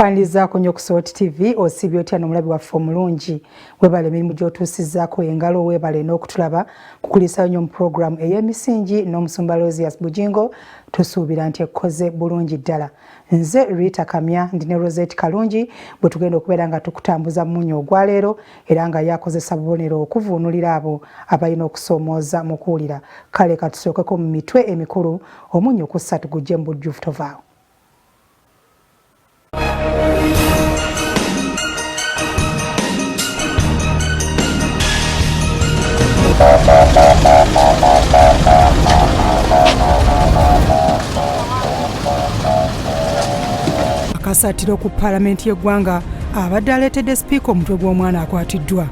Tukwaniriza ku Omunnyo Ku Ssatu TV osibye otya n'omulabi waffe omulungi webale emirimu gy'otuusizzaako engalo webale n'okutulaba kukulisayo nnyo mu puroguramu ey'emisingi n'omusumba Rosias Bujingo tusuubira nti ekkoze bulungi ddala. Nze Rita Kamya ndi ne Rosette Kalungi bwe tugenda okubeera nga tukutambuza Munnyo ogwaleero era nga yakozesa bubonero okuvuunulira abo abalina okusoomooza mu kuwulira. Kale katusookeko mu mitwe emikulu Omunnyo Ku Ssatu gujje mu bujjuvu tovaawo. Akasatiro ku palaamenti y'eggwanga abadde aleetedde sipiika omutwe gw'omwana akwatiddwa.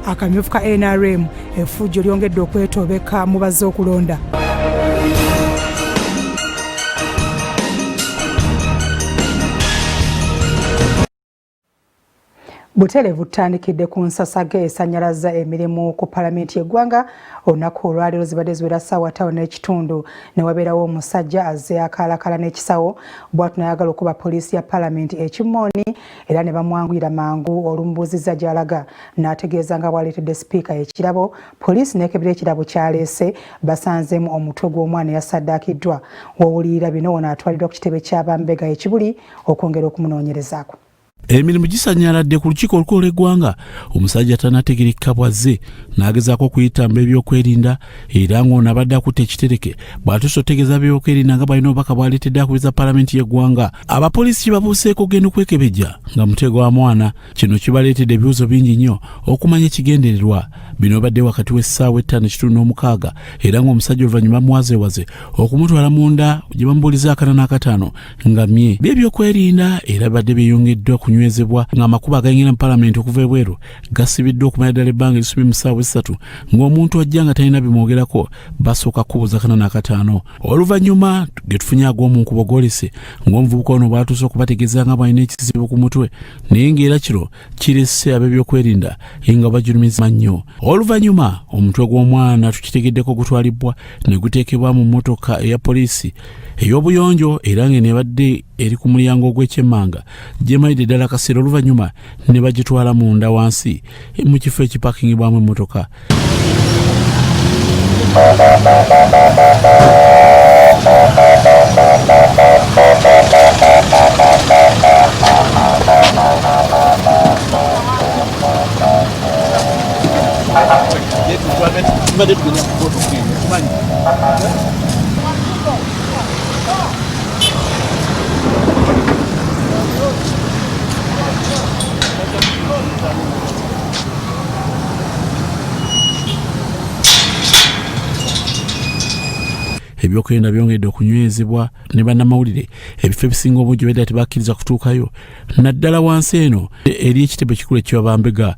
Akamyufu ka NRM effujjo lyongedde okwetobeka mu bazze okulonda. Butereevu tutandikidde ku nsasage esannyalazza emirimu ku palaamenti y'eggwanga olunaku olwaleero zibadde ziwera ssaawa 5:30 ne wabeerawo omusajja azze akaalakala n'ekisawo bw'atu n'ayagala okuba poliisi ya palaamenti ekimmooni era ne bamwanguyira mangu olumubuuzizza gy'alaga n'ategeeza nga bw'aleetedde sipiika ekirabo poliisi n'ekebera ekirabo kyaleese basanzeemu omutwe gw'omwana eyasaddaakiddwa. W'owulirira bino ono atwaliddwa ku kitebe ky'abambega ekibuli okwongera okumunoonyerezaako. Emirimu gisanyaladde ku lukiiko olukulu lw'eggwanga omusajja tannategerekeka bwazze n'agezaako okuyitamba ebyokwerinda era ng'ono abadde akutte ekitereke bw'atuuse otegeeza byokwerinda nga balina obubaka bw'aleetedde akubiriza palaamenti y'eggwanga. Abapoliisi babuuseeko ogenda okwekebejja nga mutego wa mwana. Kino kibaleetedde ebibuuzo bingi nnyo okumanya ekigendererwa. Bino badde wakati w'essaawa 5:6 era ng'omusajja oluvannyuma bamuwazeewaze okumutwala munda gye bamubuuliza akana n'akataano nga mye by'ebyokwerinda era badde beeyongeddwa kunywezebwa ng'amakubo agayingira mu palaamenti okuva ebweru gasibiddwa okumanya ddala ebbanga erisubye mu ssaawa 3 ng'omuntu ajja nga talina bimwogerako basooka kubuuza akana n'akataano. Oluvannyuma ge tufunye ag'omu nkubo gwolese ng'omuvubuka ono bw'atuuse okubategeeza nga bwalina ekizibu ku mutwe naye ng'era kiro kirese ab'ebyokwerinda nga bajulumiza nnyo. Oluvannyuma omutwe gw'omwana tukitegeddeko gutwalibbwa ne guteekebwa mu mmotoka eya poliisi ey'obuyonjo era ng'enebadde eri ku mulyango ogw'ekyemmanga gyemayidde ddala kaseera oluvannyuma ne bagitwala munda wansi mu kifo ekipakingibwamu emmotoka. Ebyokwerinda byongedde okunywezebwa ne bannamawulire ebifo ebisinga obungi bedda tebakkiriza kutuukayo naddala wansi eno eri ekitebe ekikulu eky'abambega.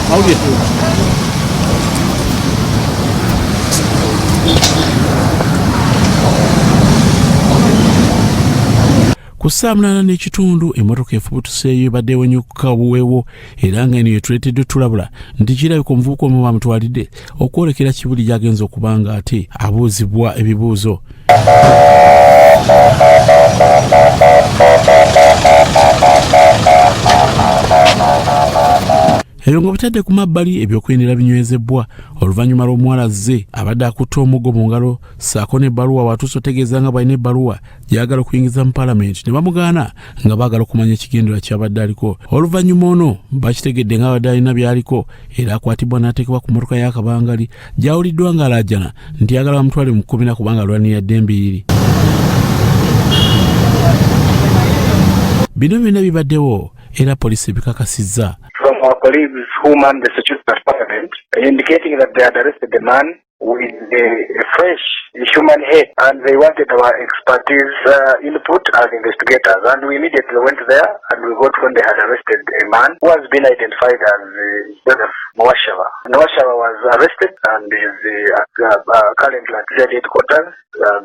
How do you do? Ku ssaawa 8:30 emmotoka efubutuseeyo ebadde ewenyuka buweewo era nga eno yetuleetedde tulabula nti kirabika omuvubuka omu bamutwalidde okwolekera kibuli gy'agenza okuba nga ate abuuzibwa ebibuuzo. ebyo nga bitadde ku mabbali ebyokwendera binywezebwa oluvannyuma lw'omuwala azze abadde akutta omuggo mu ngalo ssaako n'ebbaluwa watuuse otegeeza nga balina ebbaluwa gyagala okuyingiza mu paalamenti ne bamugaana nga baagala okumanya ekigendera kyabadde aliko. Oluvannyuma ono bakitegedde ng'abadde alina by'aliko era akwatibwa n'ateekebwa ku mmotoka y'akabangali gy'awuliddwa ng'alaajana nti yagala bamutwale mu kkomera kubanga alwanirira ddembe liri. Bino byonna bibaddewo era poliisi ebikakasizza. From our colleagues who man the security at Parliament, indicating that they had arrested the man with a fresh human head and they wanted our expertise input as investigators, and we immediately went there and we got when they had arrested a man who has been identified as Joseph Nwashaba. Nwashaba was arrested and is currently at Z headquarters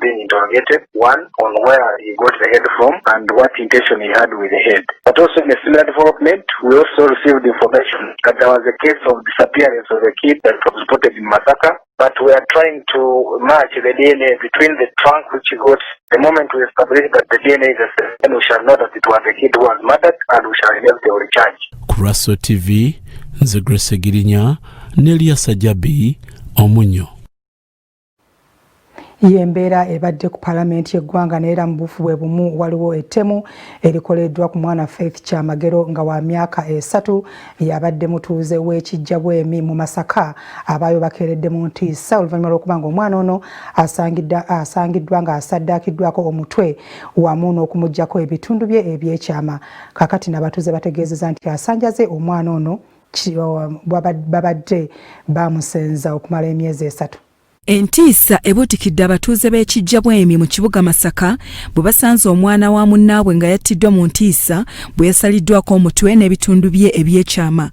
being interrogated, one on where he got the head from and what intention he had with the head. But also in a similar development, we also received information that there was a case of disappearance of a kid that was reported in Masaka. But we are trying to match the DNA between the trunk which he got. The moment we establish that the DNA is the same, then we shall know that it was the kid who was murdered and we shall immediately charge. Kuraso TV, nze Grace Girinya, Nelia Sajabi, Omunnyo. Yembeera ebadde ku palaamenti y'eggwanga n'era mu bufu bwe bumu waliwo ettemu erikoleddwa ku mwana Faith Kyamagero nga wa myaka 3 yabadde mutuuze w'ekijja bwemi mu Masaka abaayo bakeeredde mu ntiisa oluvannyuma lw'okuba ng'omwana ono asangiddwa nga asaddaakiddwako omutwe wamu n'okumuggyako ebitundu bye ebyekyama. Kakati n'abatuuze bategeezezza nti asanjaze omwana ono babadde bamusenza okumala emyezi 3. Entiisa ebuutikidde abatuuze b'ekijja bwemi mu kibuga Masaka bwe basanze omwana wa munnaabwe nga yattiddwa mu ntiisa bwe yasaliddwako omutwe n'ebitundu bye ebyekyama.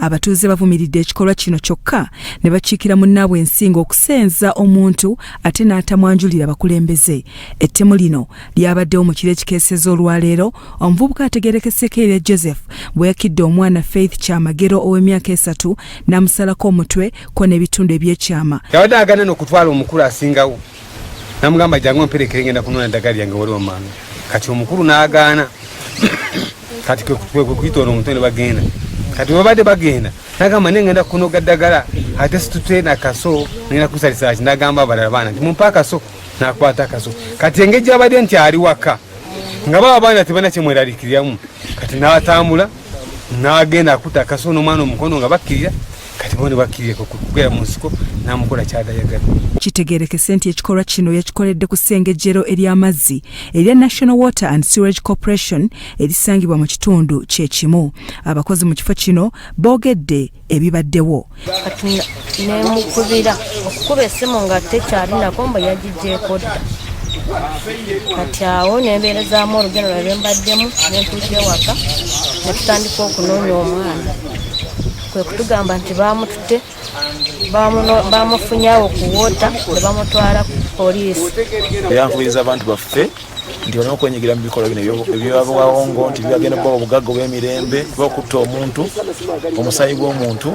Abatuuze bavumiridde ekikolwa kino kyokka ne bakiikira munnaabwe ensingo okusenza omuntu ate n'atamwanjulira bakulembeze. Ettemu lino lyabaddewo mu kiro ekikeeseza olwaleero omuvubuka ategeerekeseko erya Joseph bwe yakidde omwana Faith Kyamagero ow'emyaka 3 n'amusalako omutwe ko n'ebitundu ebyekyama. Yabadde agana n'okutwala omukulu asingawo n'amugamba jangu omperekere ngenda kunona eddagala lyange waliwo maama. Kati omukulu n'agaana kati kwe kuyitoola omutwe ne bagenda. Kati babadde bagenda nagamba nengenda kunoga ddagala ate situte na kaso nina kusalisa nagamba abalala baana nti mumpa akaso nakwata akaso. Kati engejja abadde nti ali waka nga baba baana tebana kyemweraliikiriramu. Kati n'atambula n'agenda akuta akaso n'omwana omukono nga bakkirira. Kati bone bakkirire kugera mu nsiko n'amukola ky'adayagala. Kitegeerekese nti ekikolwa kino yakikoledde ku ssengejjero ery'amazzi erya National Water and Sewerage Corporation erisangibwa mu kitundu kyekimu. Abakozi mu kifo kino boogedde ebibaddewo. Kati nemukubira okukuba essimu nga tekyalinako mba yagigyeko dda. Kati awo nembeerezaamu olugendo lwe mbaddemu nentuuka ewaka ne tutandika okunoonya omwana. Kwe kutugamba nti bamututte bamufunyawo ku wota ne bamutwala ku poliisi. Era nkubiriza abantu baffe nti balina okwenyigira mu bikolwa bino ebyobawongo nti bibagenda kuba obugagga obw'emirembe bw'okutta omuntu omusayi gw'omuntu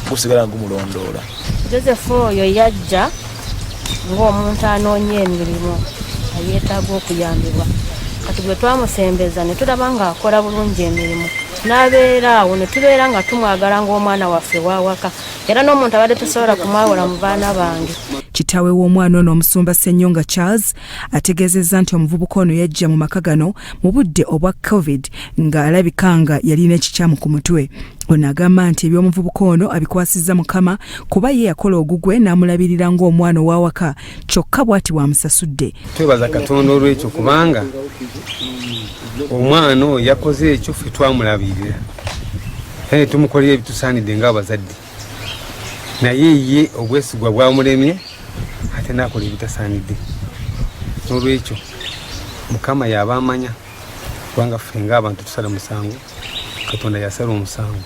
gusigala gumulondoola. Joseph oyo yajja ng'omuntu anoonya emirimu ayeetaaga okuyambibwa. Kati bwe twamusembeza ne tulaba ng'akola bulungi emirimu n'abeera awo ne tubeera nga tumwagala ng'omwana waffe wawaka era n'omuntu abadde tusobola kumwawula mu baana bange. Kitaawe w'omwana ono omusumba Ssenyonga Charles ategeezezza nti omuvubuka ono yajja mu maka gano mu budde obwa COVID nga alabika nga yalina ekikyamu ku mutwe. Ono agamba nti eby'omuvubuka ono abikwasizza Mukama kuba ye yakola ogugwe n'amulabirira ng'omwana owawaka kyokka bw'ati bwamusasudde. Twebaza Katonda olw'ekyo kubanga omwana oyo yakoze ekyo ffe twamulabirira era tumukolera ebitusaanidde ng'abazadde naye ye obwesigwa bwamulemye ate n'akola ebitasaanidde. N'olwekyo Mukama y'aba amanya kubanga ffe ng'abantu tusala musango Katonda yasala omusango.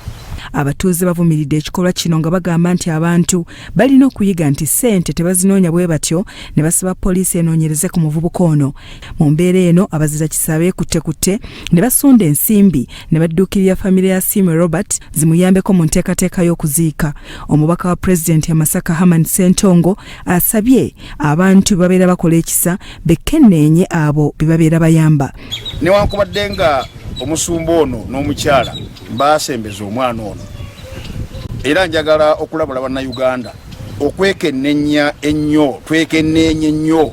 Abatuuze bavumiridde ekikolwa kino nga bagamba nti abantu balina okuyiga nti ssente tebazinoonya bwe batyo ne basaba poliisi enoonyereze ku muvubuka ono. Mu mbeera eno abazira kisa beekutte ne basunda ensimbi ne badduukirira famire ya Sime Robert zimuyambeko mu nteekateeka y'okuziika. Omubaka wa pulezidenti ya Masaka Herman Ssentongo asabye abantu babeera bakola ekisa bekenneenye abo be babeera bayamba. newankubadde nga omusumba ono n'omukyala baasembeza omwana ono era njagala okulabula bannayuganda okwekennenya ennyo twekenneenye ennyo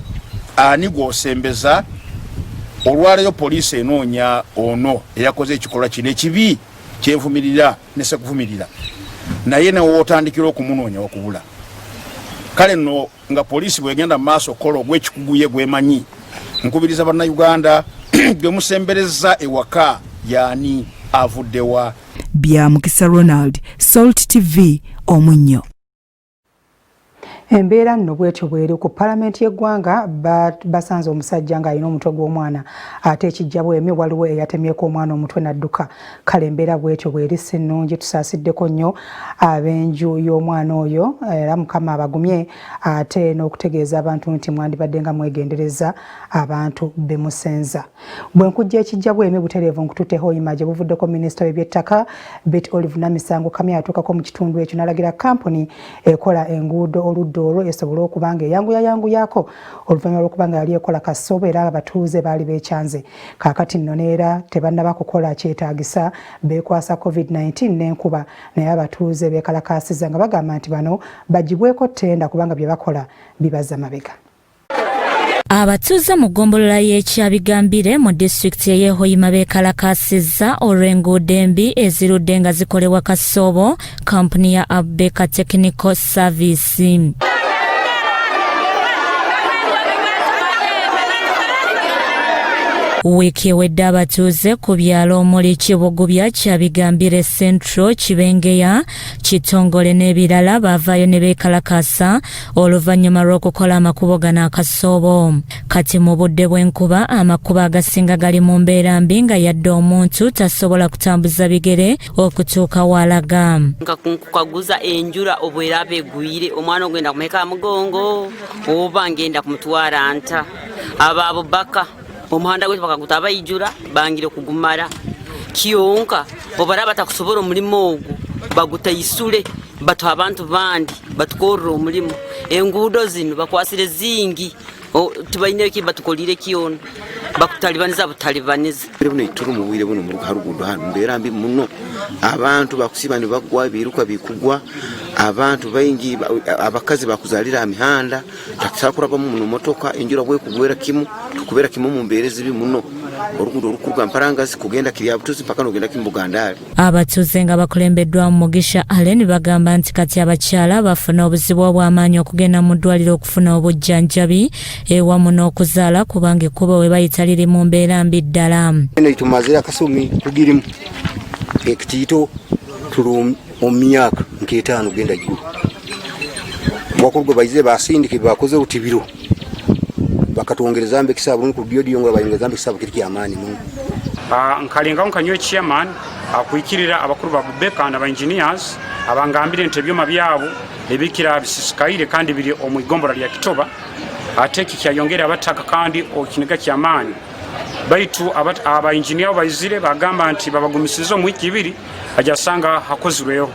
ani gw'osembeza olwaleero poliisi enoonya ono eyakoze ekikolwa kino ekibi kyenvumirira nesekuvumirira naye newootandikira okumunoonya okubula kale nno nga poliisi bwegenda mu maaso okukola ogw'ekikuguye gwemanyi nkubiriza bannayuganda gwe musembereza ewaka yaani avuddewa. Bya Mukisa Ronald, Salt TV, Omunnyo. Embeera nno bwetyo bweri ku palaamenti y'eggwanga basanze omusajja ng'alina omutwe gw'omwana ate ekijja bwemi waliwo eyatemyeko omwana omutwe n'adduka. Kale embeera bwetyo bweri si nnungi, tusaasiddeko nnyo ab'enju y'omwana oyo era Mukama abagumye ate n'okutegeeza abantu nti mwandibadde nga mwegendereza abantu be musenza. Bwe nkujja ekijja bwemi butereevu nkututteho imaje buvuddeko minisita w'ebyettaka Bet Olive Namisango Kamya atuukako mu kitundu ekyo n'alagira kampuni ekola enguudo oludda olwo esobola okuba nga eyanguyako oluvannyuma lw'okuba nga yali ekola kassobo era abatuuze baali beekyanze. Kaakati nno neera tebannaba kukola kyetaagisa beekwasa COVID-19 n'enkuba naye abatuuze beekalakaasiza nga bagamba nti bano bagibweko ttenda kubanga bye bakola bibaza mabega. Abatuuze mu ggombolola y'ekyabigambire mu disitulikiti y'e Hoima beekalakaasizza olw'enguudo embi ezirudde nga zikolebwa kasoobo kampuni ya Abeka Technical Service. Wiiki ewedde abatuuze ku byalo omuli Kibugubya, Kyabigambire Central, Kibengeya, Kitongole n'ebirala baavaayo ne beekalakaasa oluvannyuma lw'okukola amakubo gano akasoobo. Kati mu budde bw'enkuba amakubo agasinga gali mu mbeera mbi nga yadde omuntu tasobola kutambuza bigere okutuuka w'alaga. Nga kukaguza enjura obwera begwire omwana ogenda kumeka mugongo oba ngenda kumutwala nta abo baka omuhanda gwe bakaguta abayijura bangire kugumara kiyonka obara batakusobora omulimo ogwo bagutayisule batu abantu bandi batukorra omulimo enguudo zino bakwasire zingi tubayine ki batukolire kiyono bakutalibaniza butalibaniza buno ituru mu bwire buno mu harugundo hano mbera mbi muno abantu bakusiba ne bagwa biruka bikugwa abantu bayingi abakazi bakuzalira amihanda takisakuraba mu motoka enjura bwe kugwera kimu tukubera kimu mu mberezi bi muno orugundo rukurwa mparangazi kugenda kiri abutuzi mpaka nogenda kimbugandali. Abatuuze nga bakulembeddwa mu Mugisha Allen bagamba nti kati abakyala bafuna obuzibu obw'amaanyi okugenda mu ddwaliro okufuna obujjanjabi ewamu n'okuzaala kubanga ekkubo we bayita liri mu mbeera mbi ddala. Eno itumaze akasumi kugirimu ekitiito tulu omyaka nk'etaano genda jju wakulugwe bayize basindike bakoze utibiro bakatongereza mbe kisabu ku biodiyo ngo bayongeza mbe kisabu kiri kyamaani muno. Nkalinga nkanywe chairman akuikirira abakuru ba Bubeka na ba engineers abangambire nti ebyoma byabo ebikira bisisikaire kandi biri omugombola lya Kitoba ate kikyayongera abataka kandi okiniga kyamaani baitu aba engineer bayizire bagamba nti babagumisizo mu wiki ibiri ajasanga hakozweyo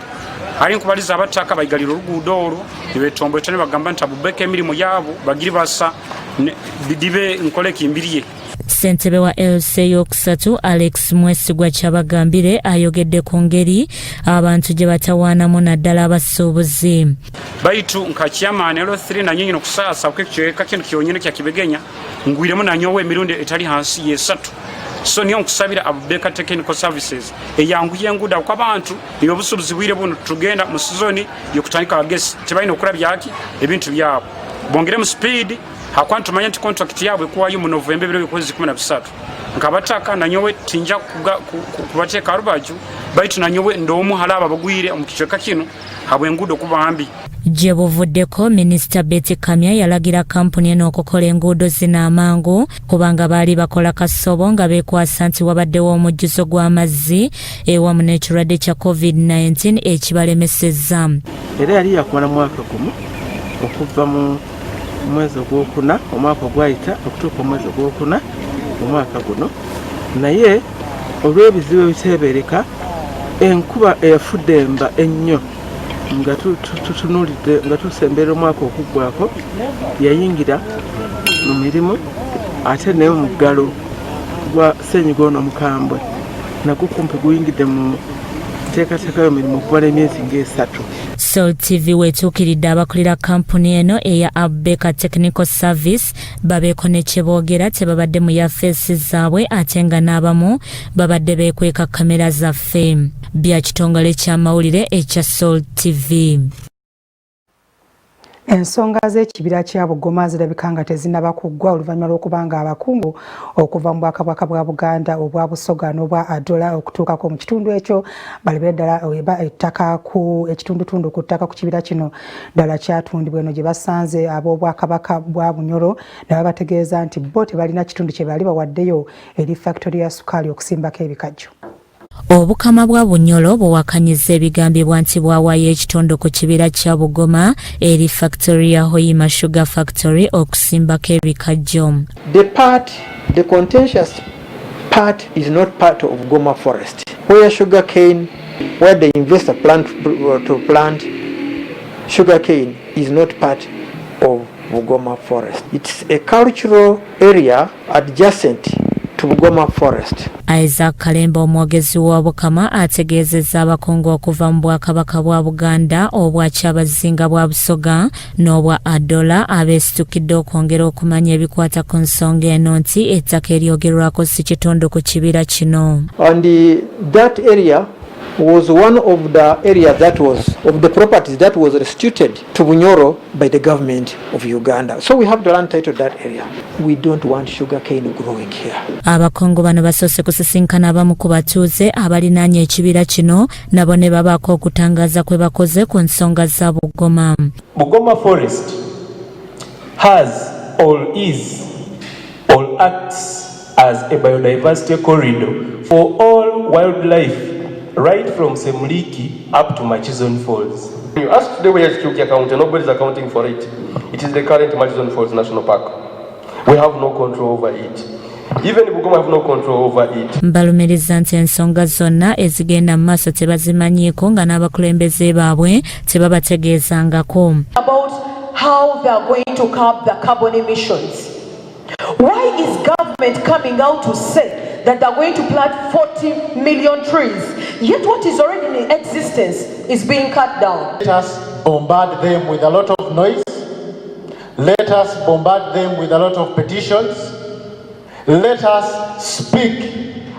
hari nkubaliza abataka bayigalira oluguudo olwo nibetombo etane bagamba nti Bubeka emirimu yabo bagiri basa bidibe nkole kimbiriye. Ssentebe wa Omunnyo Ku Ssatu Alex Mwesigwa Kyabagambire ayogedde ku ngeri abantu gye batawaanamu naddala abasuubuzi. Baitu nkakyamaani L3 na nyinyi nokusaasa okwekyeka kintu kyonyine kya Kibegenya ngwiremu nanyowe emirundi etali hansi y'esatu. So niyo nkusabira Abeka Technical Services eyanguye enguudo kw'abantu eby'obusuubuzi bwire buno tugenda mu sizoni y'okutandika abagesi tebalina okukola byaki ebintu byabo bongere mu speed hakwantu manya nti contract yabwe kuwayo mu November 2013 nkabataka nanyowe tinja kubateeka rubaju baitu nanyowe ndomu halaba bagwire mu kichweka kino habwe enguudo kubambi. Gye buvuddeko minisita Betty Kamya yalagira kampuni eno okukola enguudo zino amangu kubanga baali bakola kassobo nga beekwasa nti wabaddewo omujjuzo gw'amazzi ewamu n'ekirwadde kya COVID-19 ekibalemesezza. Era yali yakumala mwaka gumu okuva mu mwezi ogwokuna omwaka ogwayita okutuuka omwezi ogwokuna omwaka guno naye olw'ebizibu ebiteebereka enkuba eyafudde emba ennyo nga tutunulidde nga tusembera omwaka okuggwako yayingira mu mirimu ate naye muggalo gwa ssenyiga ono omukambwe nagwo kumpi guyingidde mu nteekateeka y'emirimu okumala emyezi nga 3. Soul TV wetuukiridde abakulira kampuni eno eya Abeka Technical Service babeeko ne kye boogera tebabadde mu yafeesi zaabwe ate nga n'abamu babadde beekweka kamera zaffe. Bya kitongole ky'amawulire ekya Soul TV. Ensonga z'ekibira kya Bugoma zirabika nga tezinnaba kuggwa oluvannyuma lw'okubanga abakungu okuva mu Bwakabaka bwa Buganda obwa Busoga n'obwa Adola okutuukako mu kitundu ekyo balibira ddala eba ettaka ku ekitundutundu ku ttaka ku kibira kino ddala kyatundibwa eno gye basanze ab'Obwakabaka bwa Bunyoro ne babategeeza nti bo tebalina kitundu kye bali bawaddeyo eri factory ya sukaali okusimbako ebikajjo. Obukama bwa Bunyoro buwakanyiza ebigambibwa nti bwawaayo ekitundu ku kibira kya Bugoma eri factory ya Hoima Sugar Factory okusimbako ebikajjo. The contentious part is not part of Bugoma Forest. Where sugar cane, where the investor planned to plant sugar cane is not part of Bugoma Forest. It's a cultural area adjacent to Bugoma Forest. Isaac Kalemba omwogezi w'Obukama ategeezezza abakungu okuva mu Bwakabaka bwa Buganda obwa Kyabazinga bwa Busoga n'obwa Adola abeesitukidde okwongera okumanya ebikwata ku nsonga eno nti ettaka eryogerwako si kitundu ku kibira kino. And that area was one of the areas that was of the properties that was restituted to Bunyoro by the government of Uganda. So we have the land title that area. We don't want sugar cane growing here. Abakungu bano basoose kusisinkana abamu ku batuuze abalinaanye ekibira kino nabo ne babaako okutangaza kwe bakoze ku nsonga za Bugoma. Bugoma Forest has or is or acts as a biodiversity corridor for all wildlife right from Semliki up to Machizon Falls. You ask today where is Kyuki County, nobody is accounting for it. It is the current Machizon Falls National Park. We have no control over it. Even Bugoma have no control over it. Mbalumiriza nti ensonga zonna ezigenda mu maaso tebazimanyiiko nga n'abakulembeze baabwe tebabategeezangako. About how they are going to curb the carbon emissions. Why is government coming out to say that they are going to plant 40 million trees, yet what is already in existence is being cut down? Let us bombard them with a lot of noise. Let us bombard them with a lot of petitions. Let us speak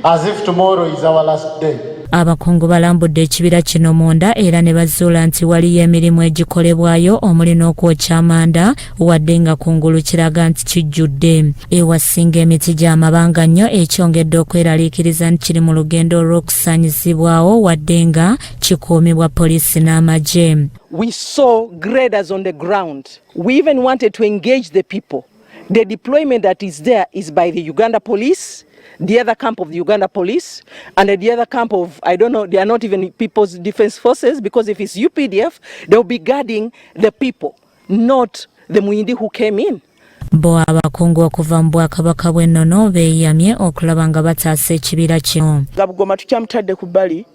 as if tomorrow is our last day. Abakungu balambudde ekibira kino munda era ne bazuula nti waliyo emirimu egikolebwayo omuli n'okwokya amanda wadde nga kungulu kiraga nti kijjudde. Ewasinga emiti gy'amabanga nnyo ekyongedde okweraliikiriza nti kiri mu lugendo olw'okusaanyizibwawo wadde nga kikuumibwa poliisi n'amagye. We saw graders on the ground. We even wanted to engage the people. The deployment that is there is by the Uganda police, the other camp of the Uganda police, and the other camp of, I don't know, they are not even People's Defense Forces, because if it's UPDF, they'll be guarding the people, not the Muyindi who came in. Bo abakungu okuva mu Bwakabaka bw'ennono beeyamye okulaba nga bataasa ekibira kino. Bugoma tukyamutadde ku bbali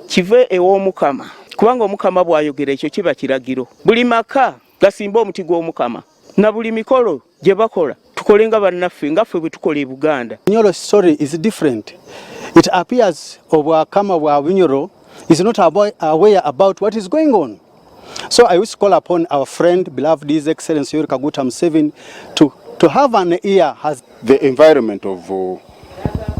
kive ew'Omukama, kubanga Omukama bw'ayogera ekyo kiba kiragiro. Buli maka gasimba omuti gw'Omukama na buli mikolo gye bakola tukole nga bannaffe nga ffe bwe tukola e Buganda. Bunyoro story is different. It appears Obwakama bwa Bunyoro is not aware about what is going on. So I wish to call upon our friend, beloved His Excellency Yoweri Kaguta Museveni to have an ear as the environment of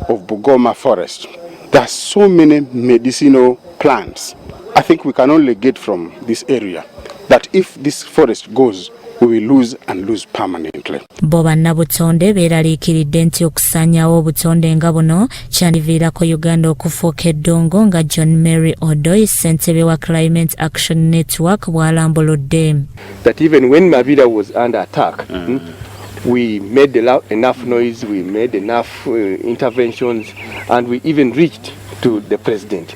Bugoma Forest. There are so many medicinal plants. I think we can only get from this area that if this forest goes, we will lose permanently. Bo bannabutonde beeraliikiridde nti okusaanyaawo obutonde nga buno kyandiviirako Uganda okufuuka eddongo nga John Mary Odoi ssentebe wa Climate Action Network bw'alambuludde. That even when Mabira was under attack, we made enough noise, we made enough interventions, and we even reached to the president.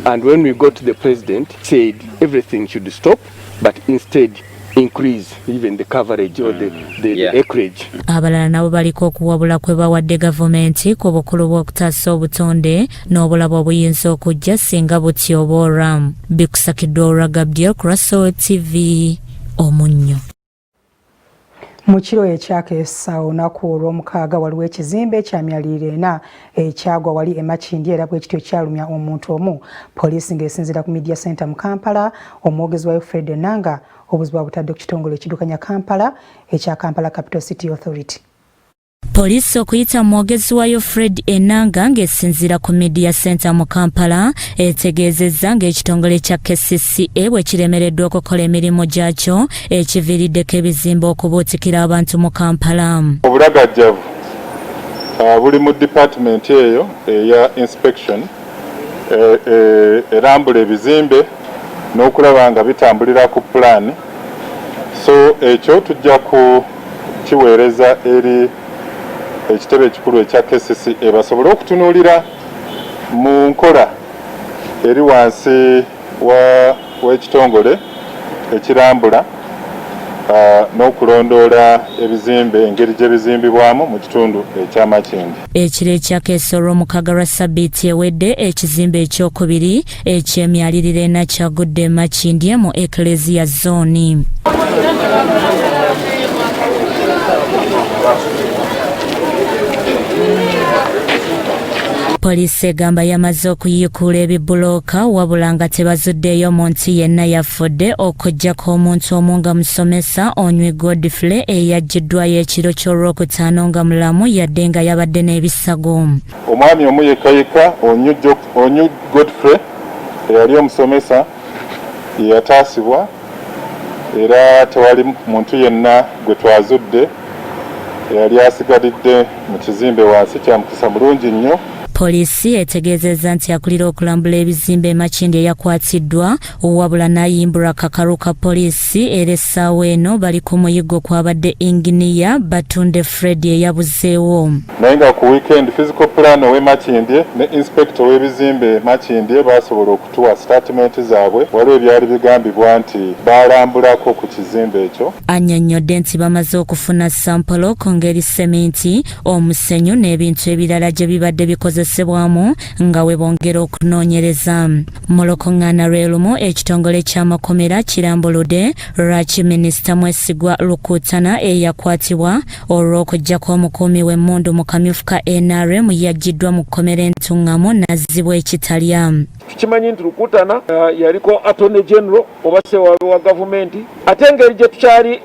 And when we got to the president, said everything should stop, but instead increase even the coverage or the acreage. Abalala nabo baliko okuwabula kwe bawadde gavumenti ku bukulu bw'okutaasa obutonde n'obulabo obuyinza okujja singa butyoboolwa. Bikusakiddwa olwa Gabdiel ku Soul TV Omunnyo. Mu kiro ekyakeesa olunaku olw'omukaaga waliwo ekizimbe kya myaliriro 4 ekyagwa wali e Makindye era bwekityo kyalumya omuntu omu. Poliisi ng'esinziira ku Media Center mu Kampala, omwogezi wayo Fred Enanga obuzibu butadde ku kitongole ekiddukanya Kampala ekya Kampala Capital City Authority. Poliisi okuyita mwogezi wayo Fred Enanga ng'esinziira ku Media Center mu Kampala etegeezezza ng'ekitongole kya KCCA bwe kiremereddwa okukola emirimu gyakyo ekiviiriddeko ebizimbe okubuutikira abantu mu Kampala. Obulagajjavu buli mu department eyo eya inspection erambula ebizimbe n'okulaba nga bitambulira ku plan, so ekyo tujja kukiweereza eri ekitebe ekikulu ekya KCCA basobole okutunuulira mu nkola eri wansi w'ekitongole ekirambula n'okulondoola ebizimbe engeri gye bizimbibwamu mu kitundu ekya Makindye. Ekiro ekyakeesa olw'omukaaga lwa ssabbiiti ewedde ekizimbe ekyokubiri eky'emyaliriro 4 kyagudde e Makindye mu Ecclesia Zone. Poliisi egamba yamaze okuyiikula ebibulooka wabula nga tebazuddeyo muntu yenna yafudde okuggyako omuntu omu nga musomesa Onywi Godfrey eyaggiddwayo ekiro ky'olwokutaano nga mulamu yadde nga yabadde n'ebisago. Omwami omu yekayika Onywi Godfrey eyali omusomesa yataasibwa era tewali muntu yenna gwe twazudde eyali asigalidde mu kizimbe wansi. Kya mukisa mulungi nnyo. Poliisi etegeezezza nti akulira okulambula ebizimbe e Makindye yakwatiddwa wabula n'ayimbulwa kakalu ka poliisi era essaawa eno bali ku muyiggo kwabadde inginiya Batunde Fred eyabuzeewo. Naye nga ku weekend physical plan ow'e Makindye ne inspector w'ebizimbe Makindye basobola okutuwa statement zaabwe waliwo ebyali bigambibwa nti baalambulako ku kizimbe ekyo. Annyonnyodde nti bamaze okufuna sampolo ku ngeri seminti, omusenyu n'ebintu ebirala gye bibadde bikoze nga we bongera okunoonyereza. Mu lukuŋŋaana lwe lumu ekitongole ky'amakomera kirambuludde lwaki minisita Mwesigwa Lukutana eyakwatibwa olw'okuggyako omukuumi w'emmundu mu kamyufu ka NRM yaggiddwa mu kkomera entuŋŋamu n'azzibwa ekitalya. Tukimanyi nti Lukutana yaliko Attorney General oba ssewaabe wa gavumenti, ate engeri gye tukyali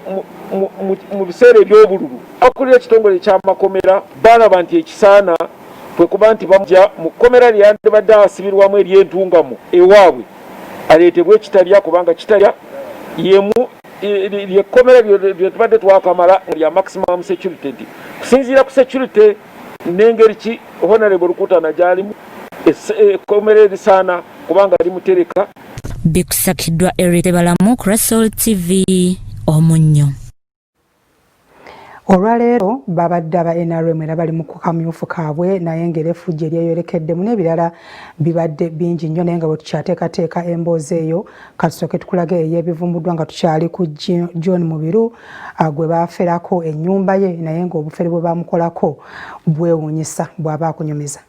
mu biseera eby'obululu akulira ekitongole ky'amakomera balaba nti ekisaana kwe kuba nti bamujja mu kkomera lyandibadde asibirwamu ery'entungamu ewaabwe aleetebwe ekitalya kubanga kitalya yemu lyekkomera lye tubadde twakamala lya maximum security. Kusinziira ku security n'engeri ki Honorable Lukutana gy'alimu ekkomera erisaana kubanga ali mutereka. Bikusakiddwa Eric Balamu, Crystal TV, Omunnyo. Olwaleero babadde aba NRM era bali mu kamyufu kaabwe naye ng'erefujje eryeyolekeddemu n'ebirala bibadde bingi nnyo naye nga bwe tukyateekateeka emboozi eyo katusooke tukulaga ey'ebivumbuddwa nga tukyali ku John Mubiru gwe baaferako ennyumba ye naye ng'obufere bwe bamukolako bwewuunyisa bw'aba akunyumiza.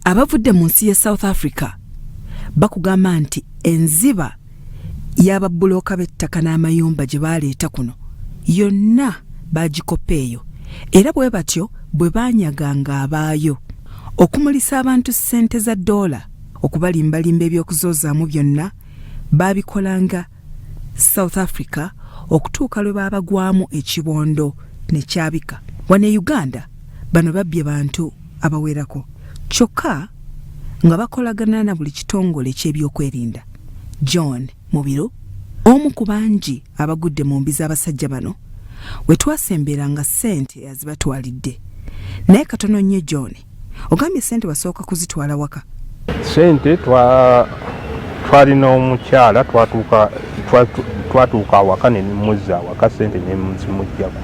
Abavudde mu nsi ya South Africa bakugamba nti enziba y'ababulooka b'ettaka n'amayumba gye baleeta kuno yonna bagikopeeyo era bwe batyo bwe baanyaganga abaayo okumulisa abantu ssente za $, okubalimbalimba eby'okuzoozaamu byonna baabikolanga South Africa okutuuka lwe baabagwamu ekibondo ne kyabika. Wano e Uganda bano babbye bantu abawerako kyokka nga bakolagana na buli kitongole ky'ebyokwerinda. John Mubiru omu ku bangi abagudde mu mbi z'abasajja bano we twasemberanga ssente azibatwalidde. Naye katono nnyo John ogambye ssente wasooka kuzitwala waka. Ssente twalina omukyala twatuuka awaka ne nimuzza awaka ssente ne nzimuggyako.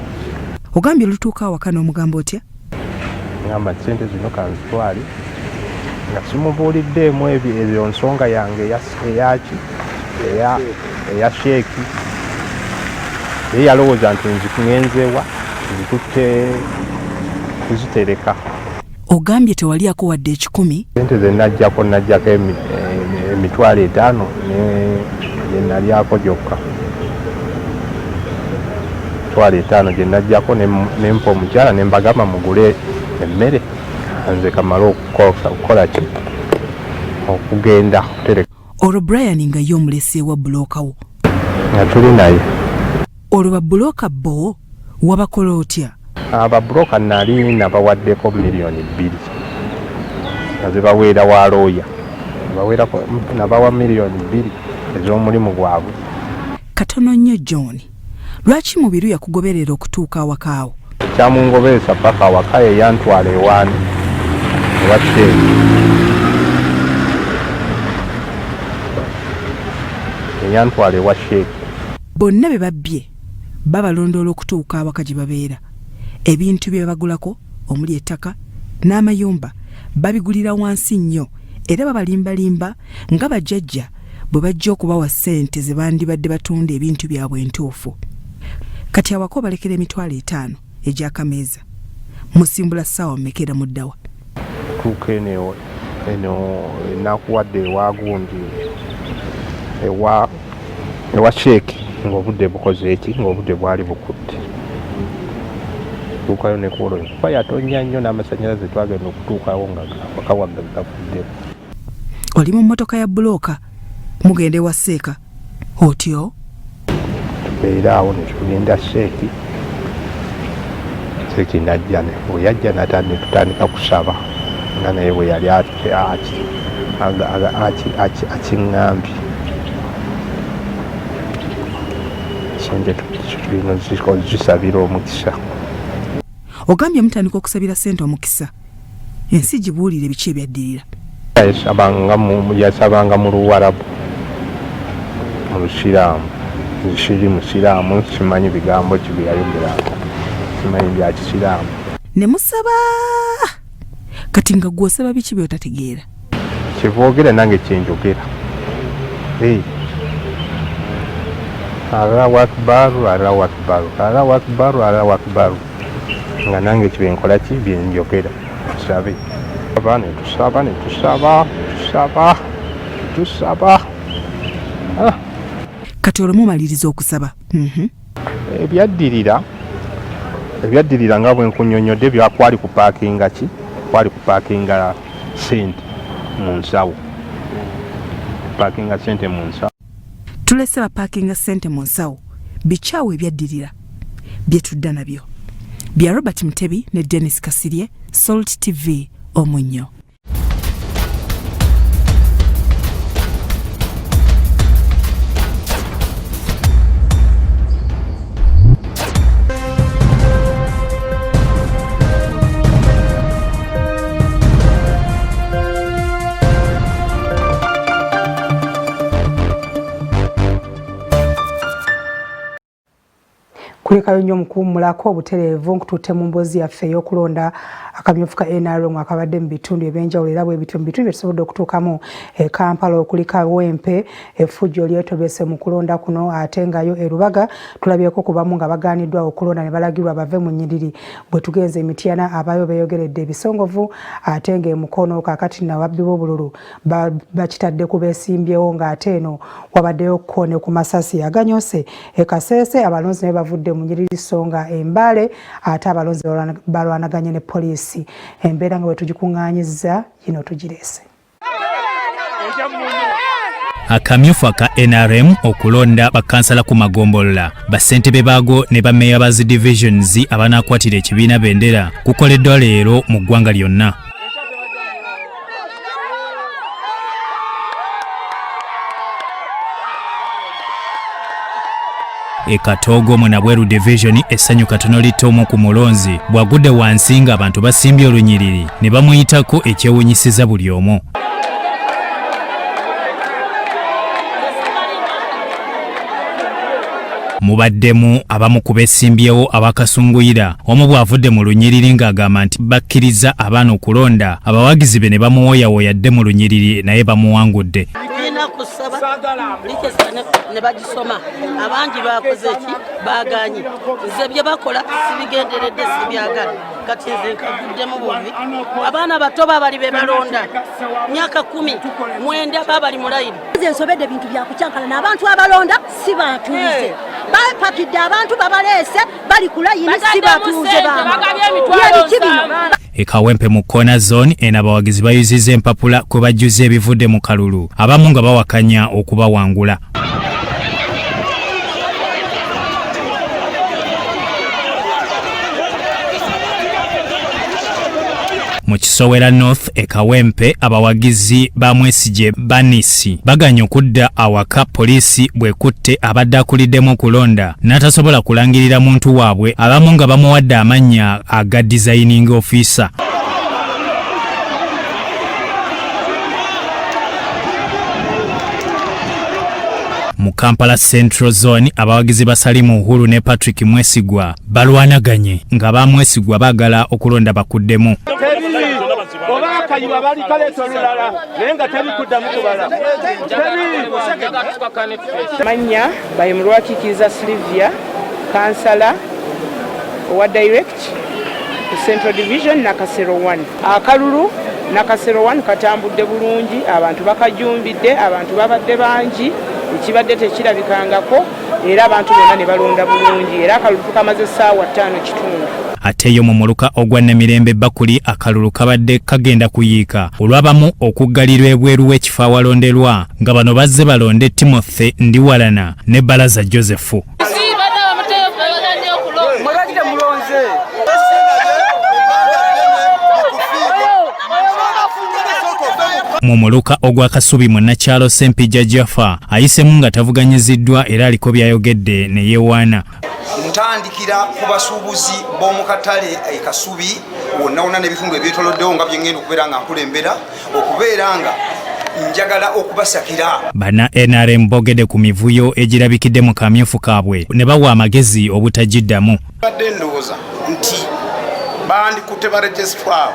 Ogambye lutuuka awaka n'omugamba otya? Ngamba ssente zino kanzitwale nga simubuuliddeemu ebyo nsonga yange eya sheeki ye yalowooza nti ngenzeewa nzikutte kuzitereka. Ogambye tewaliako wadde 10? Sente ze najjako emitwalo 5 gye nalyako gyokka. Emitwalo 5 gye najjako nempa omukyala ne mbagamba mugule emmere nze kamala okukola ki okugenda kutereka. Olwo Brian nga ye omulesi wa bulooka wo nga tuli naye. Olwo babulooka bo wabakola otya? Ababulooka nali nabawaddeko miliyoni 2 nga zibaweera wa looya, nabawa miliyoni 2 ez'omulimu gwabwe. Katono nnyo John, lwaki mubiru yakugoberera okutuuka awakaawo? Kyamungoberesa paka awaka ye yantwala ewaani ewa Sheeki. Yantwala ewa Sheeki. Bonna be babbye babalondoola okutuuka awaka gye babeera. Ebintu bye bagulako omuli ettaka n'amayumba babigulira wansi nnyo era babalimbalimba nga bajjajja bwe bajja okubawa ssente ze bandibadde batunda ebintu byabwe entuufu. Kati awako balekera emitwalo 5 egy'akameeza. Musimbula ssaawa mmekera muddawa. Tuuka eno enakuwadde ewa gundi ewa Sheeki ng'obudde bukoze eki ng'obudde bwali bukudde. Tuukayo ne kuolo kuba yatonya nnyo n'amasannyalaze twagenda okutuukawo nga wakawagga gavudde. Oli mu mmotoka ya bulooka mugende wa Seeka otyo? Tubeera awo ne tugenda Sheeki. Sheeki najja ne bwe yajja tutandika kusaba nga naye bwe yali akiŋŋambye. Sente tulina zisabira omukisa. Ogambye mutandika okusabira ssente omukisa. Ensi gibuulire biki ebyaddirira. Yasabanga mu Luwarabu, mu Lusiraamu. Nzishiri Musiraamu, simanyi bigambo ki bye yayogeranga, simanyi bya Kisiraamu. Ne musaba kati nga gw'osaba biki by'otategeera? Kiboogera nange kyenjogera. Allahu Akbar, Allahu Akbar, Allahu Akbar, Allahu Akbar. Nga nange kibenkola ki byenjogera. Tusabe. Tusaba. Kati olwo mumaliriza okusaba. Ebyaddirira nga bwe nkunnyonnyodde byakwali kupaakinga ki? Kwali kupaakinga ssente mu nsawo. Paakinga ssente mu nsawo. Tulese bapaakinga ssente mu nsawo. Bikyawo ebyaddirira bye tudda nabyo. Bya Robert Mutebi ne Dennis Kasirye, Salt TV, Omunnyo. Kulekayo nnyo mukuwummulako obutereevu nkututte mu mboozi yaffe ey'okulonda akamyufu ka NRM akabadde mu bitundu ebyenjawulo era bwe bityo mu bitundu byetusobodde okutuukamu e Kampala okuli Kawempe effujjo lyetobese mu kulonda kuno ate ngayo e Lubaga tulabyeko kubamu nga bagaaniddwa okulonda ne balagirwa bave mu nnyiriri bwe tugenze emityana abayo beeyogeredde ebisongovu ate ng'emukono kaakati nawabbi b'obululu bakitadde ku beesimbyewo ng'ate eno wabaddeyo kkone ku masasi aganyose e Kasese abalonzi ne bavudde mu nnyiriri songa embale ate abalonzi balwanaganye ne poliisi embeera nga bwe tugikuŋŋaanyizza yino tugireese. Akamyufu aka NRM okulonda bakansala ku magombolola bassentebe baago ne bammeeya ba zi divisions abanaakwatira ekibiina bendera kukoleddwa leero mu ggwanga lyonna. Ekatoogo mu Nabweru division essanyu katono litoomu ku mulonzi bwagudde wansi nga abantu basimbye olunyiriri ne bamuyitako ekyewunyisiza buli omu. Mubaddemu abamu ku beesimbyewo abakasunguyira omu bw'avudde mu lunyiriri ng'agamba nti bakkiriza abaana okulonda abawagizi be ne bamuwooyawooyadde mu lunyiriri naye bamuwangudde. nina kusaba likesane ne bagisoma abangi bakoze ki baganye nze bye bakola sibigenderedde sibyagala kati nze nkaguddemu bubi abaana bato babali be balonda myaka 10 mwenda babali mulayini nze nsobedde ebintu byakucankana n'abantu abalonda si batuuze bapakidde abantu babaleese bali kulayini si batuuze Ekawempe mu Kona Zone abawagizi bayuzizza empapula kwe bajjuza ebivudde mu kalulu abamu nga bawakanya okubawangula. Mu Kisowera North Ekawempe abawagizi ba Mwesigye Banisi baganya okudda awaka poliisi bwekutte abadde akuliddemu okulonda n'atasobola kulangirira muntu waabwe abamu nga bamuwadde amannya aga designing officer. Mu Kampala Central Zone abawagizi basalimu Uhuru ne Patrick Mwesigwa balwanaganye nga ba Mwesigwa bagala okulonda bakuddemu. Manya bayimulwakikiriza Sylvia kansala owa direct ku Central Division Nakasero 1 akalulu Nakasero 1 katambudde bulungi abantu bakajumbidde abantu babadde bangi ekibadde tekirabikangako era abantu bonna ne balonda bulungi era akalulu kamaze essaawa 5 kitundu. Ateyo mu muluka ogwa Namirembe Bakuli akalulu kabadde kagenda kuyiika olwabamu okuggalirwa ebweru w'ekifo awalonderwa nga bano bazze balonde Timothy Ndiwalana ne Balaza Joseph. Mu muluka ogwa Kasubi mu Nakyalo Sempija Jaffa ayisemu nga tavuganyiziddwa era aliko byayogedde ne yeewaana. Ntandikira ku basuubuzi b'omu katale Kasubi wonna wonna n'ebitundu ebyetoloddewo nga bye ngenda okubeera nga nkulembera okubeera nga njagala okubasakira. Bana NRM bogedde ku mivuyo egirabikidde mu kamyufu kaabwe ne bawa amagezi obutagiddamu. Badde ndowooza nti bandikutte ba registrar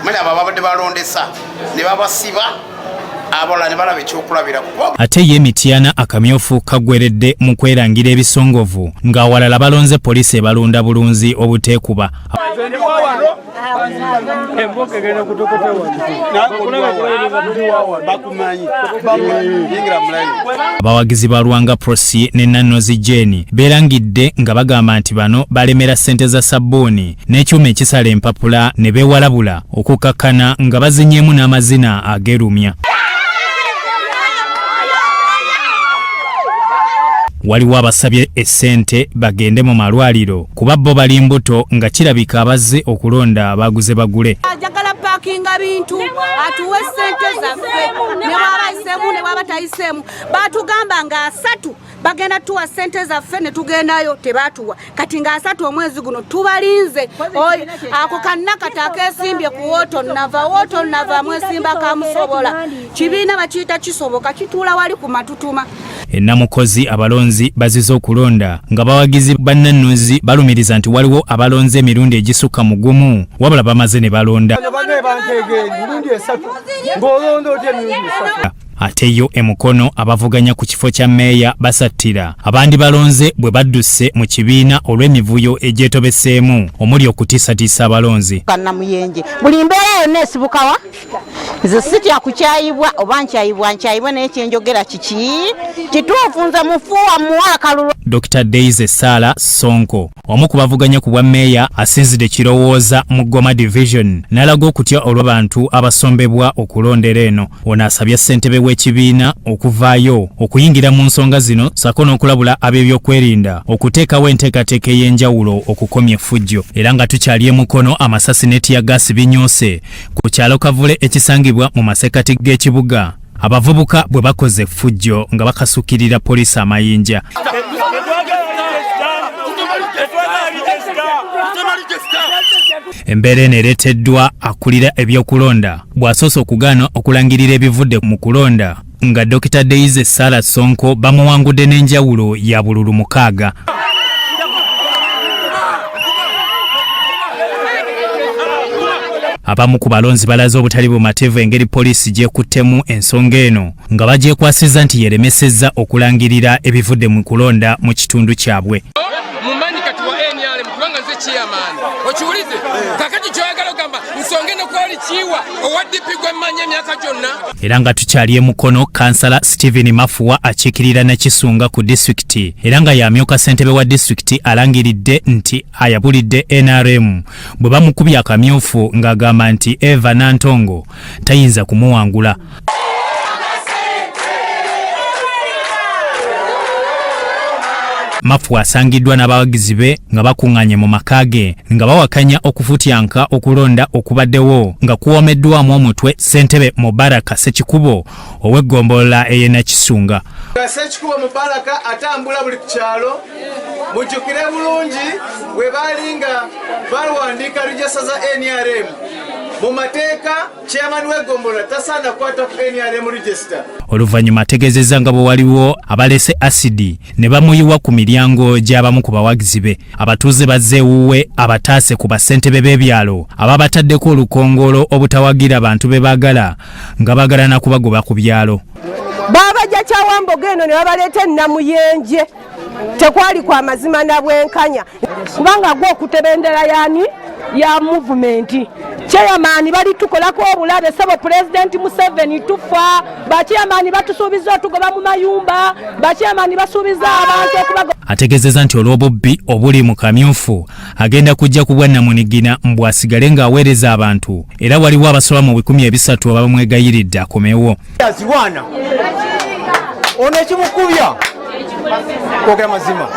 manya babadde balondesa ne babasiba abola ne balaba ekyokulabirako. Ate ye Mityana akamyufu kagweredde mu kwerangira ebisongovu ng'awalala balonze poliisi ebalonda bulunzi obuteekuba. Abawagizi ba Lwanga Prosi ne Nanozi Jeni beerangidde nga bagamba nti bano balemera ssente za sabbuuni n'ekyuma ekisala empapula ne beewalabula okukakkana nga bazinyeemu n'amazina ageerumya. Waliwo abasabye essente bagende mu malwaliro kuba bo bali mbuto nga kirabika abazze okulonda baguze bagule. Ajagala parkinga bintu atuwe ssente zaffe ne wabayisemu ne wabatayisemu batugamba nga 3 bagenda tuwa ssente zaffe ne tugendayo tebatuwa kati nga 3 omwezi guno tubalinze ako kannaka takesimbye ku woto nava mwesimba kamusobola kibiina bakiyita kisoboka kituula wali ku matutuma. Ennamukozi abalonzi bazize okulonda nga bawagizi bannannuzi balumiriza nti waliwo abalonze emirundi egisukka mu gumu wabula bamaze ne balonda. Ate yo emukono abavuganya ku kifo kya meeya basattira abandi balonze bwe badduse mu kibiina olw'emivuyo egyetobeseemu omuli okutiisatiisa abalonzi. Kannamuyenje buli mbeera yonna esibukawa nze sitya kukyayibwa oba nkyayibwa n'ekyenjogera kiki kituufu nze mufuuwa muwala kalulu. Dr. Daisy Sala Sonko omu ku bavuganya ku bwa meeya asinzidde kirowooza mu Goma Division n'alaga okutya olw'abantu abasombebwa okulondera eno. Ono asabye ssentebe w'ekibiina okuvaayo okuyingira mu nsonga zino sako n'okulabula ab'ebyokwerinda okuteekawo enteekateeka ey'enjawulo okukomya effujjo. Era nga tukyali emukono amasasi ne tiyagaasi binyoose ku kyalo Kavule ekisangibwa mu masekati g'ekibuga abavubuka bwe bakoze effujjo nga bakasukirira poliisi amayinja. Embeera eno ereeteddwa akulira ebyokulonda bw'asoose okugaana okulangirira ebivudde mu kulonda nga Dr. Daisy Sala Sonko bamuwangudde n'enjawulo ya bululu 6. Abamu ku balonzi balaze obutali bumativu engeri poliisi gyekuttemu ensonga eno nga bagyekwasiza nti yeremesezza okulangirira ebivudde mu kulonda mu kitundu kyabwe. Mumanyi kati wa NRM kubanga nze chairman okiwulize kakati kyoyagala ogamba nsonge nokwoli kiwa owaddipi gwemmanya emyaka gyonna. Era nga tukyali emukono kansala Stephen Mafuwa akiikirira Nakisunga ku disitulikiti era nga yamyuka ssentebe wa disitulikiti alangiridde nti ayabulidde NRM bwe bamukubye akamyufu ng'agamba nti Eva Nantongo tayinza kumuwangula. Mafuwa asangiddwa n'abawagizi be nga bakuŋŋaanye mu maka ge nga bawakanya okufutyanka okulonda okubaddewo nga kuwoomeddwamu omutwe ssentebe Mubaraka Ssekikubo ow'eggombolola ey'e Nakisunga. Ssekikubo Mubaraka atambula buli ku kyalo mujjukire bulungi bwe baali nga bawandiika rijasa za NRM mu mateeka chairman w'eggombolola tasaana kukwata ku NRM register. Oluvannyuma ategeezezza nga bwe waliwo abalese asidi ne bamuyiwa ku miryango gy'abamu ku bawagizi be. Abatuuze bazze ewuwe abataase ku bassentebe b'ebyalo ababataddeko olukongolo obutawagira bantu be baagala nga baagala na kubagoba ku byalo. Babajja Kyawambogo eno ne babaleeta e Namuyenje tekwali kwa mazima na bwenkanya kubanga gwe okutebendera yani ya movement chairman bali tukolako obulabe sabo president Museveni tufa ba chairman batusuubiza otugoba mu mayumba ba chairman basuubiza abantu okubago. Ategeezezza nti olw'obubbi obuli mu kamyufu agenda kujja ku bwannamunigina mbw asigale ng'aweereza abantu era waliwo abasoba mu 300 abamwegayiridde akomewo. Ono ekimukubya kwogera mazima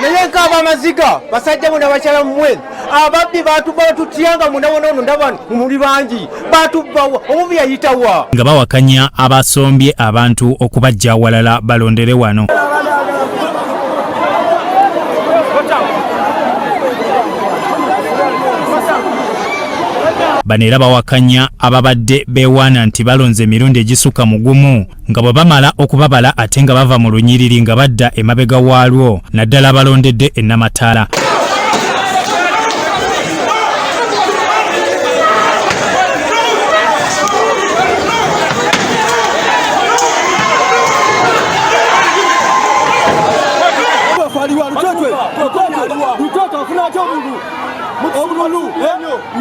naye nkaba amaziga basajja muna bakyala mmwe ababbi batubba tutyanga munawona ono ndaba muli bangi batubbawa omubi yayitawa nga bawakanya abasombye abantu okubajja awalala balondere wano. Bano era bawakanya ababadde beewaana nti balonze emirundi egisukka mu gumu nga bwe bamala okubabala ate nga bava mu lunyiriri nga badda emabega waalwo naddala balondedde e Namataala.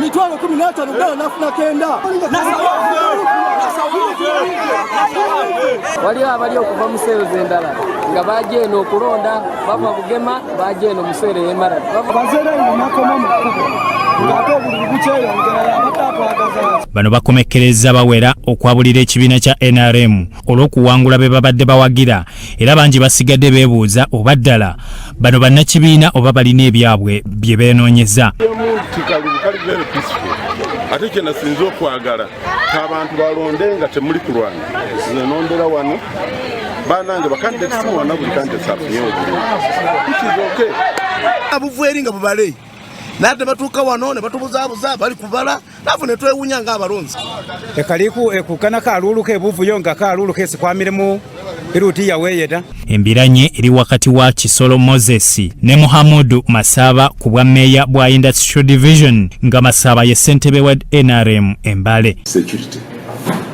Mitwalo 15 nafuna kenda waliwo abali okuva mu seero z'endala nga bajja eno okulonda bava kugema bajja eno mu seero y'emara bano bakomekkereza bawera okwabulira ekibiina kya NRM olw'okuwangula be babadde bawagira era bangi basigadde beebuuza oba ddala bano bannakibiina oba balina ebyabwe bye beenoonyeza. Ate kye nasinze okwagala abantu balonde nga temuli kulwana zenondera wano banange bakandidate simuwana buli kandidate afunye obulungi kizoke abuvueri nga bubale nate batuuka wano ne batubuzaabuza bali kubala nafu ne twewunya ng'abalonzi ekaliku ekukana kalulu kebuvuyo nga kalulu kesikwamiremu iruti yaweeyeta. Embiranye eri wakati wa Kisolo Moses ne Muhammadu Masaba ku bwa meya bwa Industrial Division nga Masaba ye ssentebe wa NRM Embale. Security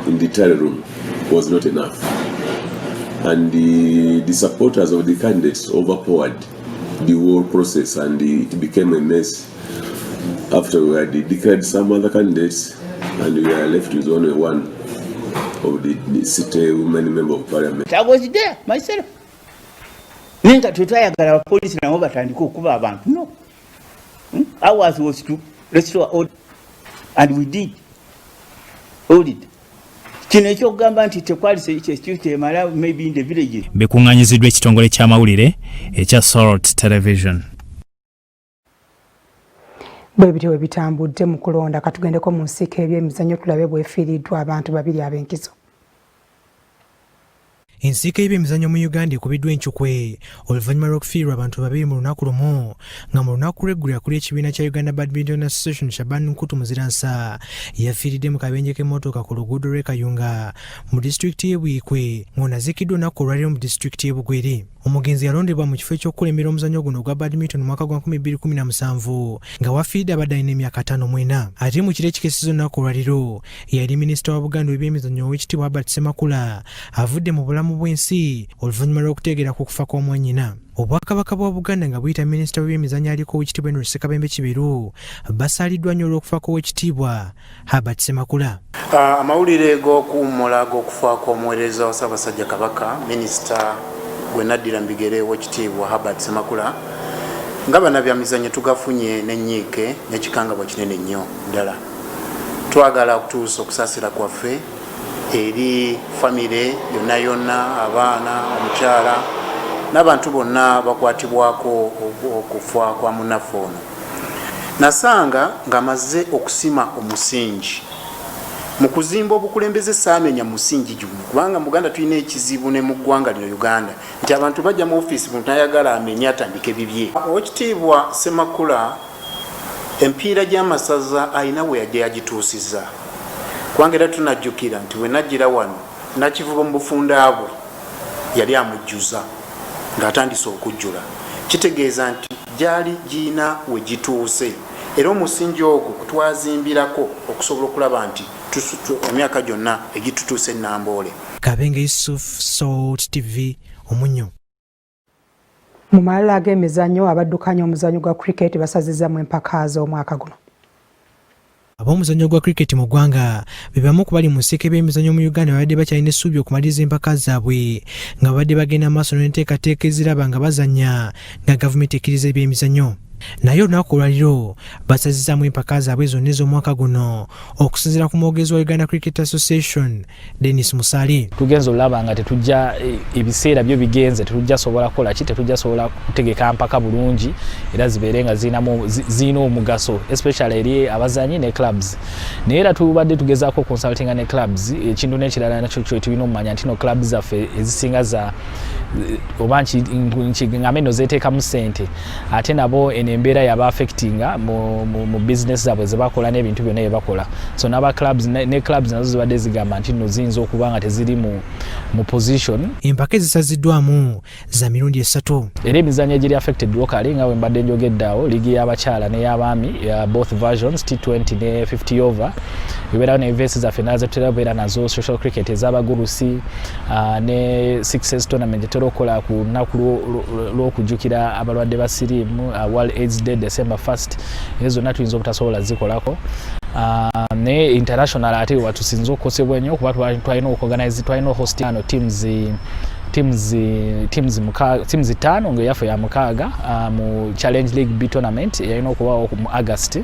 in the tally room was not enough and the supporters of the candidates overpowered the whole process and it became a mess after we had declared some other candidates and we are left with only one of the city women member of parliament. I was there myself. Ninga tutayagala police nabo batandika okuba abantu. No. Ours was to restore order and we did. Audit. Kino ekyokugamba nti tekwali security emala maybe in the villages. Bekuŋŋanyiziddwa ekitongole ky'amawulire ekya Sorot Television. Bwe bityo bitambudde mu kulonda katugendeko mu nsiike eby'emizannyo tulabe bwefiiriddwa abantu babiri ab'enkizo. Ensiika y'ebyemizannyo mu Uganda ekubiddwa enkyukwe oluvannyuma lw'okufiirwa abantu babiri mu lunaku lumu nga mu lunaku lw'eggulu akuli ekibiina kya Uganda Badminton Association Shaban Nkutu Muziransa yafiiridde mu kabenje k'emmotoka ku luguudo lw'e Kayunga mu disitulikiti y'e Bwikwe ng'ono aziikiddwa olunaku olwaliro mu disitulikiti y'e Bugweri. Omugenzi yalondebwa mu kifo ekyokukulembera omuzannyo guno ogwa badminton mu mwaka gwa 2017 nga wafiiridde abadde alina emyaka 54. Ate mu kiro ekikesezza olunaku olwaliro yali minisita wa Buganda w'ebyemizannyo Oweekitiibwa Albert Ssemakula avudde mu bulamu bw'ensi oluvannyuma lw'okuteegera ku kufa kw'omwannyina. Obwakabaka bwa Buganda nga buyita minisita w'ebyemizannyo aliko Oweekitiibwa Henry Ssekabembe Kiberu basaaliddwa nnyo olw'okufa kw'Oweekitiibwa Albert Ssemakula. Amawulire g'okuwummula g'okufa kw'omuweereza wa Ssaabasajja Kabaka minisita gwe naddira mbigere Oweekitiibwa Albert Ssemakula nga bannabyamizannyo tugafunye n'ennyiike n'ekikangabwa kinene nnyo ddala. Twagala okutuusa okusaasira kwaffe eri famire yonna yonna, abaana, omukyala n'abantu bonna bakwatibwako okufa kwa munnaffe ono. Nasanga ng'amaze okusima omusingi mu kuzimba obukulembeze saamenya musingi guno kubanga mu Uganda tulina ekizibu ne mu ggwanga lino Uganda nti abantu bajja mu ofiisi muntu ayagala amenye atandike bibye. Oweekitiibwa Ssemakula empiira gy'amasaza ayina we yajja yagituusizza kubanga era tunajjukira nti we najjira wano nakivuba mu bufunda bwe yali amujjuza ng'atandise okujjula, kitegeeza nti gyali giina we gituuse era omusingi ogwo twazimbirako okusobola okulaba nti emyaka gyonna egitutuuse e Namboole. Kabenge Yusuf, Salt TV, Omunnyo. Mu malala g'emizannyo abaddukanya omuzannyo gwa cricket basazizzamu empaka z'omwaka guno. Ab'omuzannyo gwa cricket mu ggwanga be bamu ku bali mu nsiike by'emizannyo mu Uganda babadde bakyalina essuubi okumaliriza empaka zaabwe nga babadde bagenda maaso n'enteekateeka eziraba nga bazannya nga gavumenti ekkiriza ebyemizannyo. Naye olunaku olwaliro basazizzamu empaka zaabwe zonna ez'omwaka guno okusinziira ku mwogezi wa Uganda Cricket Association Dennis Musali. Tugenza olaba nga tetujja ebiseera byo bigenze tetujja sobola kukola ki tetujja sobola kutegeka mpaka bulungi era zibeere nga zina omugaso especially eri abazanyi ne clubs. Naye era tubadde tugezaako consultinga ne clubs ekintu n'ekirala nakyo kyo tulina omumanya nti no clubs zaffe ezisinga za oba nkigambe no zeeteekamu ssente ate nabo embeera yaba affectinga mu business zaabwe ze bakola n'ebintu byonna bye bakola. So n'aba clubs ne clubs nazo zibadde zigamba nti no ziyinza okuba nga teziri mu position. Empaka ezisaziddwamu za mirundi 3. Era emizannyo egiri affected locally nga bwe mbadde njogeddeawo liigi y'abakyala n'ey'abaami both versions T20 ne 50 over. Ebeerawo ne events zaffe nazo tutera beera nazo social cricket ez'abagurusi ne success tournament tetera okukola ku lunaku lw'okujjukira abalwadde ba siriimu World AIDS Day December 1st. Ezo zonna tuyinza obutasobola zikolako. Ne international ate watusinza okukosebwa nnyo kuba twalina okuorganize twalina hostano teams 5 ng'eyaffe ya 6 mu Challenge League B tournament yalina okubawo mu August.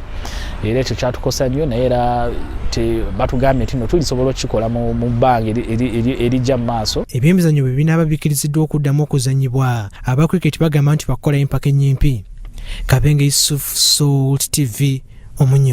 Era ekyo kyatukosa nnyo naye era batugambye nti no tulisobola okukikola mu bbanga erijja mu maaso. Ebyemizannyo bwe binaaba bikkiriziddwa okuddamu okuzannyibwa aba cricket bagamba nti bakola empaka ennyimpi. Kabenge Yusuf, Salt TV, Omunnyo.